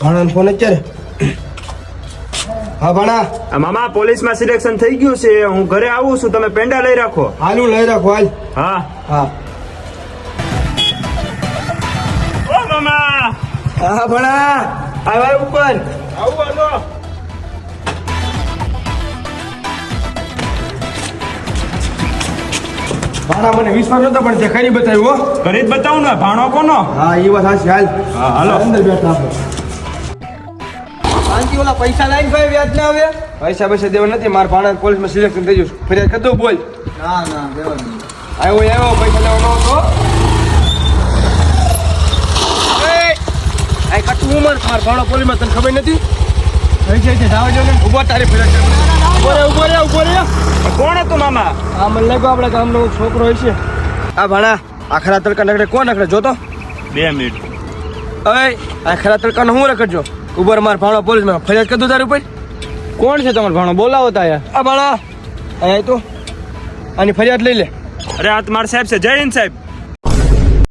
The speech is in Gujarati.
ભાણાનો ફોન અત્યારે. હા ભાણા. મામા પોલીસમાં સિલેક્શન થઈ ગયું છે. હું ઘરે આવું છું, તમે પેંડા લઈ રાખો. હાલું લઈ રાખો હાલ. હા હા ઓ મામા. હા ભાણા આવ્યા ઉપર. આવું હાલો. ભાણા મને વિશ્વાસ નતો પણ તે ખરી બતાવ્યું હો. કરી જ બતાવું ને, ભાણો કોનો? હા એ વાત સાચી હાલ. હા હાલો. અંદર બેઠા આપણે. શાંતિ ઓલા પૈસા લાઈન ભાઈ વ્યાજ ના આવે. પૈસા દેવા નથી. મારા ભાણા પોલીસમાં સિલેક્શન થઈ ગયું. ફરિયાદ કરતો બોલ. ના ના દેવા નહીં. આવ્યો પૈસા લેવાનો હતો. આ કટું ઉમર મારા ભાણો પોલીસમાં તને ખબર નથી. થઈ છે જાવ જો ને ઉભો તારી ફરિયાદ ઉભો રે. કોણ હતું મામા? આ મને લાગ્યો આપણા ગામનો છોકરો હોય છે. આ ભાણા આખરા તડકા નકડે કોણ નકડે જોતો? 2 મિનિટ. આખરા તડકાનો હું રખડજો. ઉભર માર ભાણો પોલીસમાં ફરિયાદ કરી દો તારી ઉપર. કોણ છે તમારો ભાણો? બોલાવો તા યાર. આ ભાણા અહીંયા તો આની ફરિયાદ લઈ લે. અરે આ તમારા સાહેબ છે. જય હિન્દ સાહેબ.